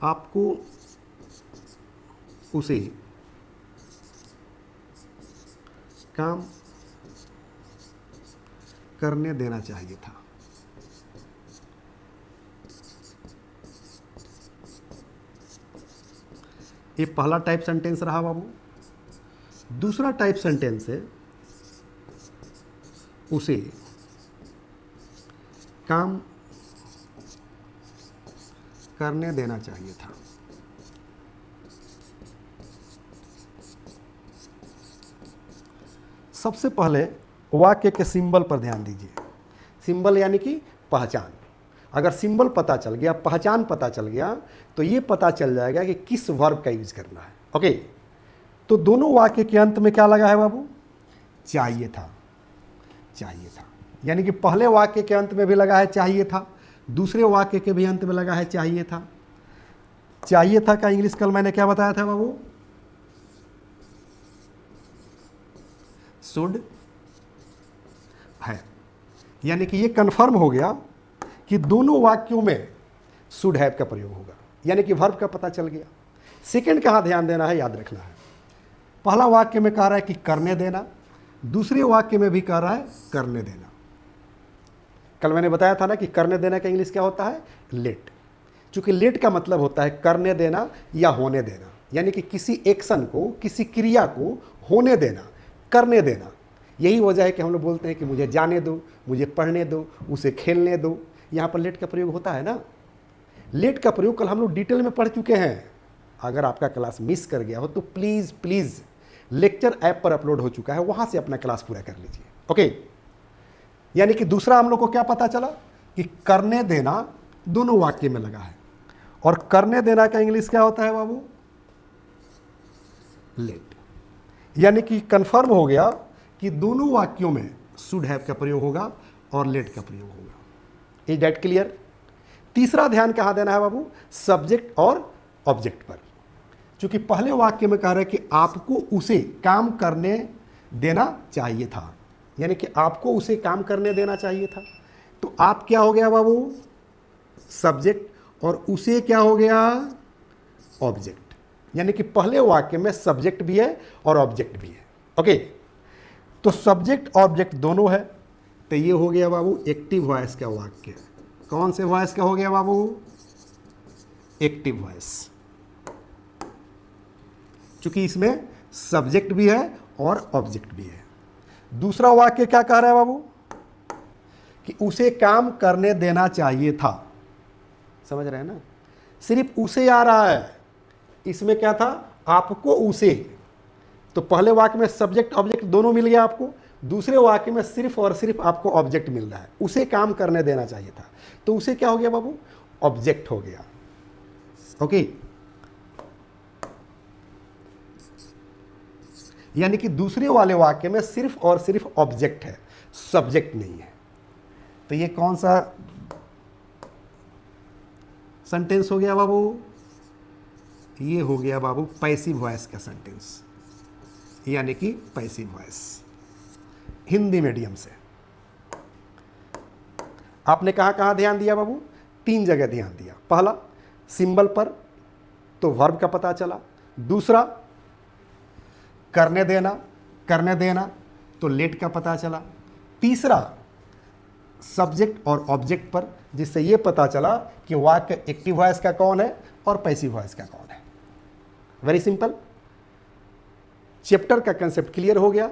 आपको उसे काम करने देना चाहिए था। ये पहला टाइप सेंटेंस रहा बाबू। दूसरा टाइप सेंटेंस है उसे काम करने देना चाहिए था। सबसे पहले वाक्य के सिंबल पर ध्यान दीजिए। सिंबल यानी कि पहचान। अगर सिंबल पता चल गया, पहचान पता चल गया, तो ये पता चल जाएगा कि किस वर्ब का यूज करना है। ओके, तो दोनों वाक्य के अंत में क्या लगा है बाबू? चाहिए था। चाहिए था यानी कि पहले वाक्य के अंत में भी लगा है चाहिए था, दूसरे वाक्य के भी अंत में लगा है चाहिए था। चाहिए था का इंग्लिश कल मैंने क्या बताया था बाबू? शुड है। यानी कि ये कंफर्म हो गया कि दोनों वाक्यों में शुड हैव का प्रयोग होगा, यानी कि वर्ब का पता चल गया। सेकंड कहाँ ध्यान देना है, याद रखना है। पहला वाक्य में कह रहा है कि करने देना, दूसरे वाक्य में भी कह रहा है करने देना। कल मैंने बताया था ना कि करने देना का इंग्लिश क्या होता है? लेट। चूंकि लेट का मतलब होता है करने देना या होने देना, यानी कि किसी एक्शन को, किसी क्रिया को होने देना, करने देना। यही वजह है कि हम लोग बोलते हैं कि मुझे जाने दो, मुझे पढ़ने दो, उसे खेलने दो। यहाँ पर लेट का प्रयोग होता है ना। लेट का प्रयोग कल हम लोग डिटेल में पढ़ चुके हैं। अगर आपका क्लास मिस कर गया हो तो प्लीज़ प्लीज़ लेक्चर ऐप पर अपलोड हो चुका है, वहाँ से अपना क्लास पूरा कर लीजिए। ओके, यानी कि दूसरा हम लोग को क्या पता चला कि करने देना दोनों वाक्य में लगा है। और करने देना का इंग्लिश क्या होता है बाबू? लेट। यानी कि कंफर्म हो गया कि दोनों वाक्यों में शुड हैव का प्रयोग होगा और लेट का प्रयोग होगा। Is that clear? तीसरा ध्यान कहाँ देना है बाबू? सब्जेक्ट और ऑब्जेक्ट पर। क्योंकि पहले वाक्य में कह रहे हैं कि आपको उसे काम करने देना चाहिए था, यानी कि आपको उसे काम करने देना चाहिए था। तो आप क्या हो गया बाबू? सब्जेक्ट, और उसे क्या हो गया? ऑब्जेक्ट। यानी कि पहले वाक्य में सब्जेक्ट भी है और ऑब्जेक्ट भी है। ओके, तो सब्जेक्ट ऑब्जेक्ट दोनों है, तो ये हो गया बाबू एक्टिव वॉइस का वाक्य। कौन से वॉइस का हो गया बाबू? Active voice. क्योंकि इसमें सब्जेक्ट भी है और ऑब्जेक्ट भी है। दूसरा वाक्य क्या कह रहा है बाबू? कि उसे काम करने देना चाहिए था। समझ रहे हैं ना? सिर्फ उसे आ रहा है, इसमें क्या था? आपको उसे। तो पहले वाक्य में सब्जेक्ट ऑब्जेक्ट दोनों मिल गया आपको, दूसरे वाक्य में सिर्फ और सिर्फ आपको ऑब्जेक्ट मिल रहा है। उसे काम करने देना चाहिए था, तो उसे क्या हो गया बाबू? ऑब्जेक्ट हो गया। ओके, यानी कि दूसरे वाले वाक्य में सिर्फ और सिर्फ ऑब्जेक्ट है, सब्जेक्ट नहीं है। तो ये कौन सा सेंटेंस हो गया बाबू? ये हो गया बाबू पैसिव वॉइस का सेंटेंस, यानी कि पैसिव वॉइस हिंदी मीडियम से। आपने कहाँ कहाँ ध्यान दिया बाबू? 3 जगह ध्यान दिया। पहला सिंबल पर, तो वर्ब का पता चला। दूसरा करने देना तो लेट का पता चला। तीसरा सब्जेक्ट और ऑब्जेक्ट पर, जिससे यह पता चला कि वाक्य एक्टिव वॉइस का कौन है और पैसिव वॉइस का कौन है। Very simple. चैप्टर का कंसेप्ट क्लियर हो गया।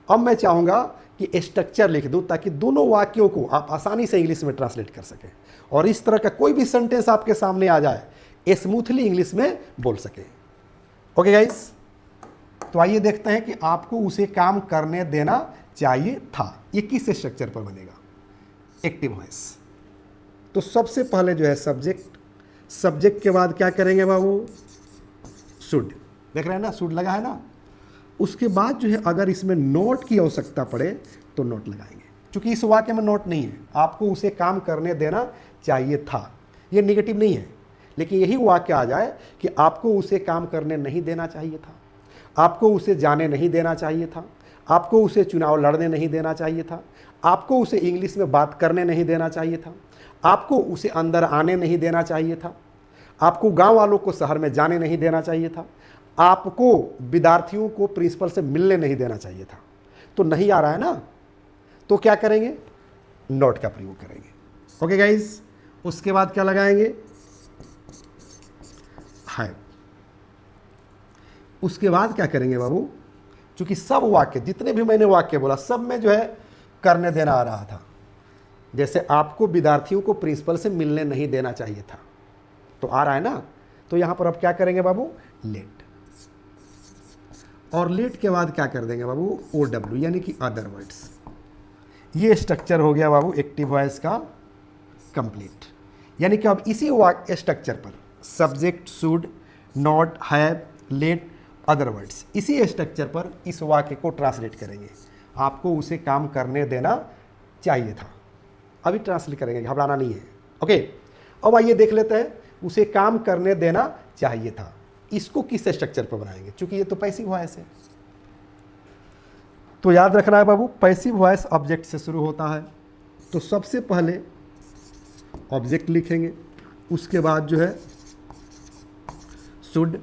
अब मैं चाहूंगा कि स्ट्रक्चर लिख दूं ताकि दोनों वाक्यों को आप आसानी से इंग्लिश में ट्रांसलेट कर सकें और इस तरह का कोई भी सेंटेंस आपके सामने आ जाए स्मूथली इंग्लिश में बोल सके। ओके गाइस, तो आइए देखते हैं कि आपको उसे काम करने देना चाहिए था, ये किस स्ट्रक्चर पर बनेगा? Active voice. तो सबसे पहले जो है सब्जेक्ट, सब्जेक्ट के बाद क्या करेंगे बाबू? शुड। देख रहे हैं ना, शुड लगा है ना। उसके बाद जो है अगर इसमें नोट की आवश्यकता पड़े तो नोट लगाएंगे, क्योंकि इस वाक्य में नोट नहीं है। आपको उसे काम करने देना चाहिए था, ये निगेटिव नहीं है। लेकिन यही वाक्य आ जाए कि आपको उसे काम करने नहीं देना चाहिए था, आपको उसे जाने नहीं देना चाहिए था, आपको उसे चुनाव लड़ने नहीं देना चाहिए था, आपको उसे इंग्लिश में बात करने नहीं देना चाहिए था, आपको उसे अंदर आने नहीं देना चाहिए था, आपको गांव वालों को शहर में जाने नहीं देना चाहिए था, आपको विद्यार्थियों को प्रिंसिपल से मिलने नहीं देना चाहिए था। तो नहीं आ रहा है ना, तो क्या करेंगे, नॉट का प्रयोग करेंगे। ओके गाइस, उसके बाद क्या लगाएंगे, हैव। उसके बाद क्या करेंगे बाबू, क्योंकि सब वाक्य, जितने भी मैंने वाक्य बोला, सब में जो है करने देना आ रहा था। जैसे आपको विद्यार्थियों को प्रिंसिपल से मिलने नहीं देना चाहिए था, तो आ रहा है ना, तो यहां पर अब क्या करेंगे बाबू, लेट। और लेट के बाद क्या कर देंगे बाबू, OW, यानी कि अदर वर्ड्स। ये स्ट्रक्चर हो गया बाबू एक्टिव वॉइस का कंप्लीट। यानी कि अब इसी वाक्य स्ट्रक्चर पर subject, should, not, have, let, other words, इसी स्ट्रक्चर पर इस वाक्य को ट्रांसलेट करेंगे। आपको उसे काम करने देना चाहिए था, अभी ट्रांसलेट करेंगे, घबराना नहीं है। ओके, अब आइए देख लेते हैं, उसे काम करने देना चाहिए था, इसको किस स्ट्रक्चर पर बनाएंगे, क्योंकि ये तो पैसिव वॉइस है। तो याद रखना है बाबू, पैसिव वॉइस ऑब्जेक्ट से शुरू होता है। तो सबसे पहले ऑब्जेक्ट लिखेंगे, उसके बाद जो है शुड,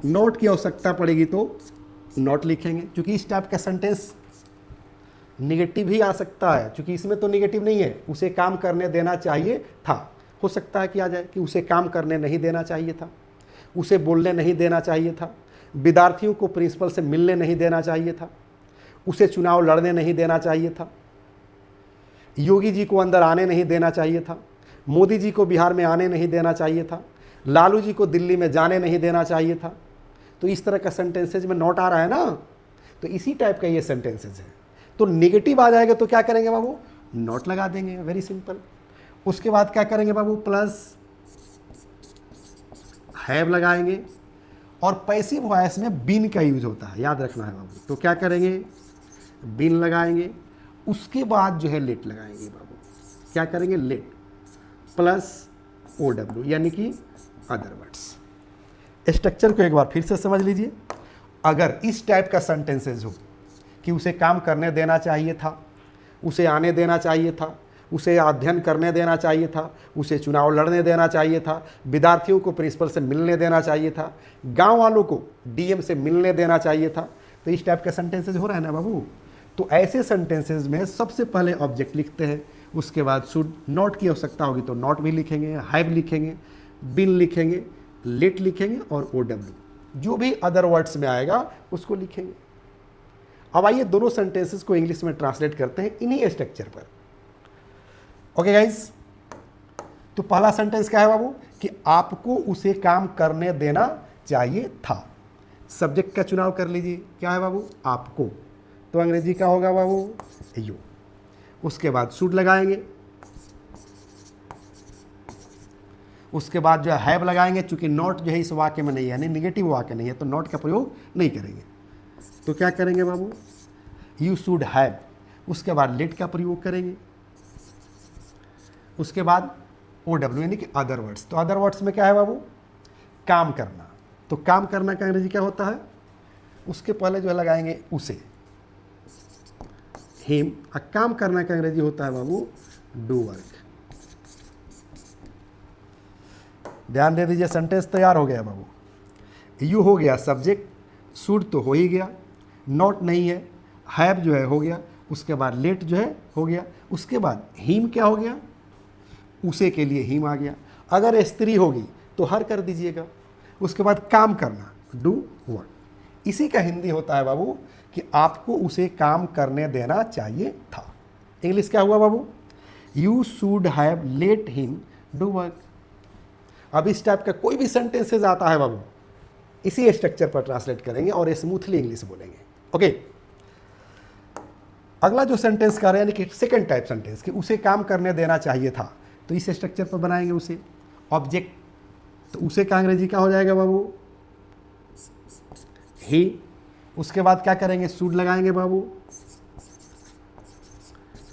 नॉट की आवश्यकता पड़ेगी तो नॉट लिखेंगे, क्योंकि इस टाइप का सेंटेंस निगेटिव ही आ सकता है, क्योंकि इसमें तो निगेटिव नहीं है। उसे काम करने देना चाहिए था, हो सकता है कि आ जाए कि उसे काम करने नहीं देना चाहिए था, उसे बोलने नहीं देना चाहिए था, विद्यार्थियों को प्रिंसिपल से मिलने नहीं देना चाहिए था, उसे चुनाव लड़ने नहीं देना चाहिए था, योगी जी को अंदर आने नहीं देना चाहिए था, मोदी जी को बिहार में आने नहीं देना चाहिए था, लालू जी को दिल्ली में जाने नहीं देना चाहिए था। तो इस तरह का सेंटेंसेज में नॉट आ रहा है ना, तो इसी टाइप का ये सेंटेंसेज है। तो नेगेटिव आ जाएगा तो क्या करेंगे बाबू, नॉट लगा देंगे, वेरी सिंपल। उसके बाद क्या करेंगे बाबू, प्लस हैव लगाएंगे। और पैसिव वॉइस में बीन का यूज होता है, याद रखना है बाबू। तो क्या करेंगे, बीन लगाएंगे, उसके बाद जो है लेट लगाएंगे बाबू। क्या करेंगे, लेट प्लस OW, यानी कि अदर वर्ड्स। स्ट्रक्चर को एक बार फिर से समझ लीजिए। अगर इस टाइप का सेंटेंसेज हो कि उसे काम करने देना चाहिए था, उसे आने देना चाहिए था, उसे अध्ययन करने देना चाहिए था, उसे चुनाव लड़ने देना चाहिए था, विद्यार्थियों को प्रिंसिपल से मिलने देना चाहिए था, गांव वालों को DM से मिलने देना चाहिए था, तो इस टाइप का सेंटेंसेज हो रहा है ना बाबू। तो ऐसे सेंटेंसेज में सबसे पहले ऑब्जेक्ट लिखते हैं, उसके बाद शुड, नॉट की आवश्यकता होगी तो नॉट भी लिखेंगे, हैव लिखेंगे, बिन लिखेंगे, लेट लिखेंगे और OW, जो भी अदर वर्ड्स में आएगा उसको लिखेंगे। अब आइए दोनों सेंटेंसेस को इंग्लिश में ट्रांसलेट करते हैं इन्हीं स्ट्रक्चर पर। ओके गाइस, तो पहला सेंटेंस क्या है बाबू, कि आपको उसे काम करने देना चाहिए था। सब्जेक्ट का चुनाव कर लीजिए, क्या है बाबू, आपको, तो अंग्रेजी का होगा बाबू यू। उसके बाद शुड लगाएंगे, उसके बाद जो है हैव लगाएंगे, चूंकि नॉट जो है इस वाक्य में नहीं है, यानी निगेटिव वाक्य नहीं है, तो नॉट का प्रयोग नहीं करेंगे। तो क्या करेंगे बाबू, यू शुड हैव। उसके बाद लेट का प्रयोग करेंगे, उसके बाद OW, यानी कि अदर वर्ड्स। तो अदर वर्ड्स में क्या है बाबू, काम करना। तो काम करना का अंग्रेजी क्या होता है, उसके पहले जो है लगाएंगे उसे, हिम। काम करना का अंग्रेजी होता है बाबू डू वर्क। ध्यान दे दीजिए, सेंटेंस तैयार हो गया बाबू। यू हो गया सब्जेक्ट, शुड तो हो ही गया, नॉट नहीं है, हैव जो है हो गया, उसके बाद लेट जो है हो गया, उसके बाद हिम क्या हो गया, उसे के लिए हिम आ गया। अगर स्त्री होगी तो हर कर दीजिएगा। उसके बाद काम करना, डू वर्क। इसी का हिंदी होता है बाबू कि आपको उसे काम करने देना चाहिए था। इंग्लिश क्या हुआ बाबू, you should have let him do work. अब इस टाइप का कोई भी सेंटेंसेज आता है बाबू, इसी स्ट्रक्चर पर ट्रांसलेट करेंगे और स्मूथली इंग्लिश बोलेंगे। ओके, अगला जो सेंटेंस कर रहे हैं, यानी कि सेकंड टाइप सेंटेंस, कि उसे काम करने देना चाहिए था, तो इस स्ट्रक्चर पर बनाएंगे उसे, ऑब्जेक्ट। तो उसे का अंग्रेजी क्या हो जाएगा बाबू, ही। उसके बाद क्या करेंगे, शुड लगाएंगे बाबू,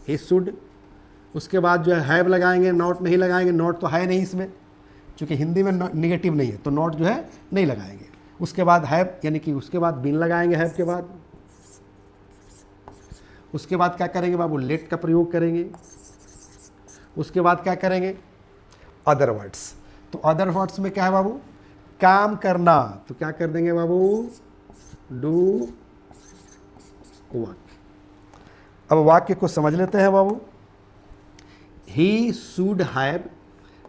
ही शुड। उसके बाद जो है हैव लगाएंगे, नॉट नहीं लगाएंगे, नॉट तो है नहीं इसमें, क्योंकि हिंदी में निगेटिव नहीं है, तो नॉट जो है नहीं लगाएंगे। उसके बाद हैव, यानी कि उसके बाद बिन लगाएंगे हैव के बाद। उसके बाद क्या करेंगे बाबू, लेट का प्रयोग करेंगे। उसके बाद क्या करेंगे, अदर वर्ड्स। तो अदर वर्ड्स में क्या है बाबू, काम करना, तो क्या कर देंगे बाबू, डू वर्क। अब वाक्य को समझ लेते हैं बाबू। He should have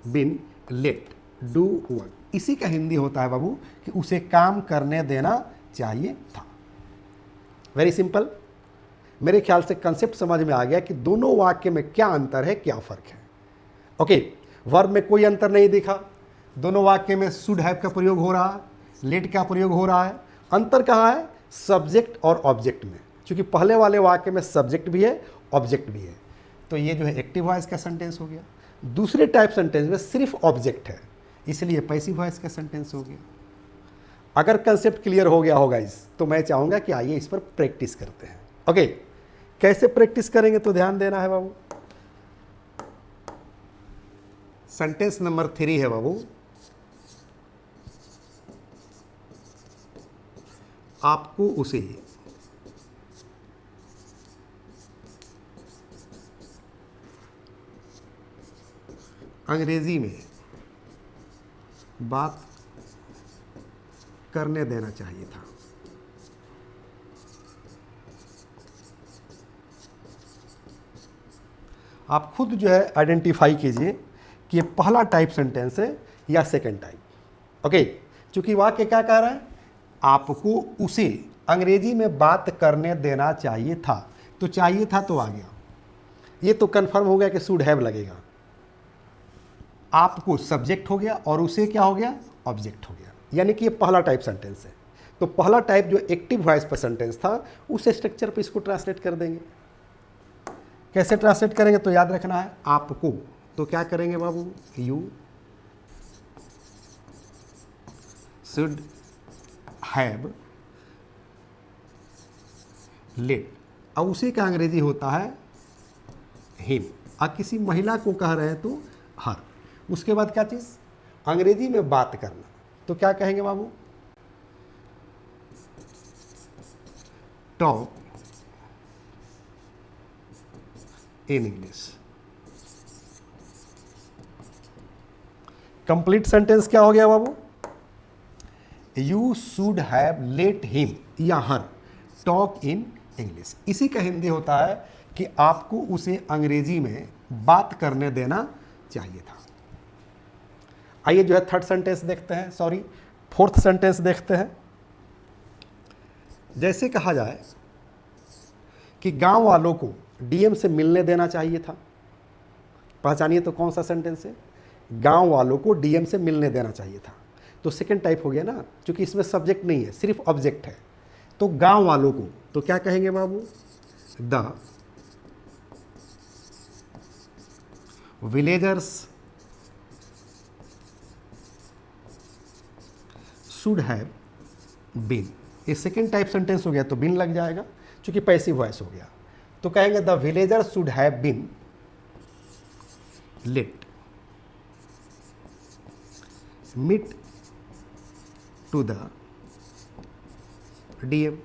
been let do work, इसी का हिंदी होता है बाबू कि उसे काम करने देना चाहिए था। Very simple. मेरे ख्याल से कंसेप्ट समझ में आ गया कि दोनों वाक्य में क्या अंतर है, क्या फर्क है। ओके, वर्ब में कोई अंतर नहीं दिखा, दोनों वाक्य में शुड हैव का प्रयोग हो रहा है, लेट का प्रयोग हो रहा है। अंतर कहाँ है, सब्जेक्ट और ऑब्जेक्ट में। क्योंकि पहले वाले वाक्य में सब्जेक्ट भी है, ऑब्जेक्ट भी है, तो ये जो है एक्टिव वॉइस का सेंटेंस हो गया। दूसरे टाइप सेंटेंस में सिर्फ ऑब्जेक्ट है, इसलिए पैसिव वॉइस का सेंटेंस हो गया। अगर कंसेप्ट क्लियर हो गया होगा तो मैं चाहूँगा कि आइए इस पर प्रैक्टिस करते हैं। ओके, कैसे प्रैक्टिस करेंगे तो ध्यान देना है बाबू। सेंटेंस नंबर 3 है बाबू, आपको उसे अंग्रेजी में बात करने देना चाहिए था। आप खुद जो है आइडेंटिफाई कीजिए कि ये पहला टाइप सेंटेंस है या सेकंड टाइप। ओके, क्योंकि वाक्य क्या कह रहा है, आपको उसे अंग्रेजी में बात करने देना चाहिए था, तो चाहिए था तो आ गया, ये तो कंफर्म हो गया कि शुड हैव लगेगा। आपको सब्जेक्ट हो गया और उसे क्या हो गया, ऑब्जेक्ट हो गया, यानी कि ये पहला टाइप सेंटेंस है। तो पहला टाइप जो एक्टिव वॉइस पर सेंटेंस था, उस स्ट्रक्चर पे इसको ट्रांसलेट कर देंगे। कैसे ट्रांसलेट करेंगे तो याद रखना है, आपको, तो क्या करेंगे बाबू, यू शुड हैव लेट, अब उसी का अंग्रेजी होता है हिम। अब किसी महिला को कह रहे हैं तो हर। उसके बाद क्या चीज़, अंग्रेजी में बात करना, तो क्या कहेंगे बाबू, talk in English. Complete sentence क्या हो गया बाबू, you should have let him या हर टॉक इन इंग्लिश। इसी का हिंदी होता है कि आपको उसे अंग्रेजी में बात करने देना चाहिए था। आइए जो है थर्ड सेंटेंस देखते हैं, सॉरी फोर्थ सेंटेंस देखते हैं। जैसे कहा जाए कि गांव वालों को डीएम से मिलने देना चाहिए था, पहचानिए तो कौन सा सेंटेंस है, गांव वालों को डीएम से मिलने देना चाहिए था। तो सेकंड टाइप हो गया ना, क्योंकि इसमें सब्जेक्ट नहीं है, सिर्फ ऑब्जेक्ट है। तो गांव वालों को, तो क्या कहेंगे बाबू, the villagers should have been. ये सेकेंड टाइप सेंटेंस हो गया तो बीन लग जाएगा, क्योंकि पैसिव वॉइस हो गया। तो कहेंगे the villagers should have been let meet to the DM.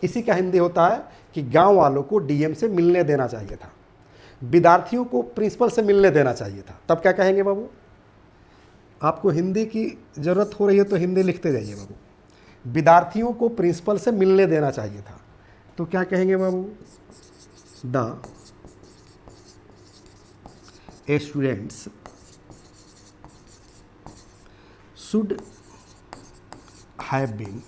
इसी का हिंदी होता है कि गांव वालों को डीएम से मिलने देना चाहिए था, विद्यार्थियों को प्रिंसिपल से मिलने देना चाहिए था। तब क्या कहेंगे बाबू, आपको हिंदी की जरूरत हो रही है तो हिंदी लिखते जाइए बाबू। विद्यार्थियों को प्रिंसिपल से मिलने देना चाहिए था, तो क्या कहेंगे बाबू, the students should have been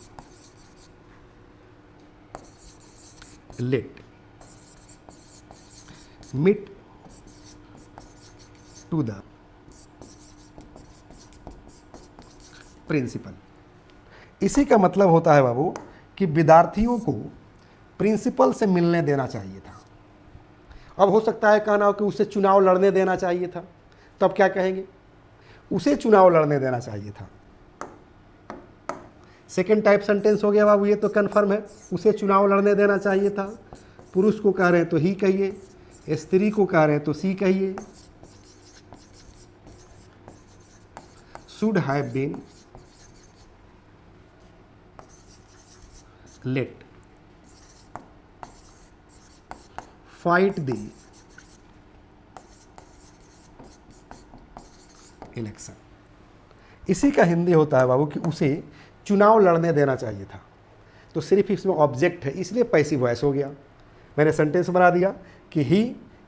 let meet to the principal. इसी का मतलब होता है बाबू कि विद्यार्थियों को प्रिंसिपल से मिलने देना चाहिए था। अब हो सकता है कहना हो कि उसे चुनाव लड़ने देना चाहिए था, तब क्या कहेंगे, उसे चुनाव लड़ने देना चाहिए था। सेकेंड टाइप सेंटेंस हो गया बाबू, ये तो कन्फर्म है, उसे चुनाव लड़ने देना चाहिए था। पुरुष को कह रहे हैं तो ही कहिए, स्त्री को कह रहे हैं तो सी कहिए। Should have been let fight the election. इसी का हिंदी होता है बाबू कि उसे चुनाव लड़ने देना चाहिए था। तो सिर्फ इसमें ऑब्जेक्ट है, इसलिए पैसिव वॉइस हो गया। मैंने सेंटेंस बना दिया कि ही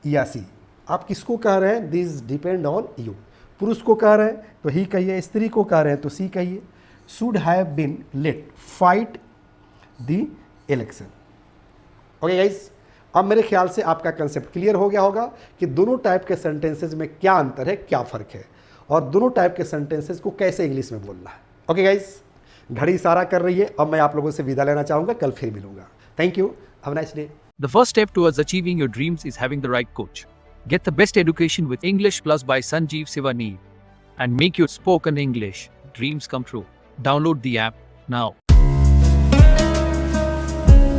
या सी। आप किसको कह रहे हैं? This depend on you. पुरुष को कह रहे हैं तो ही कहिए, स्त्री को कह रहे हैं तो सी कहिए। Should have been let fight the election. Okay guys, अब मेरे ख्याल से आपका कंसेप्ट क्लियर हो गया होगा कि दोनों टाइप के सेंटेंसेज में क्या अंतर है, क्या फ़र्क है, और दोनों टाइप के सेंटेंसेज को कैसे इंग्लिश में बोलना है। ओके गाइस, घड़ी इशारा कर रही है। अब मैं आप लोगों से विदा लेना चाहूँगा, कल फिर मिलूंगा। Thank you, have a nice day. The first step towards achieving your dreams is having the right coach. Get the best education with English Plus by Sanjeev Sivaneer and make your spoken English dreams come true. Download the app now.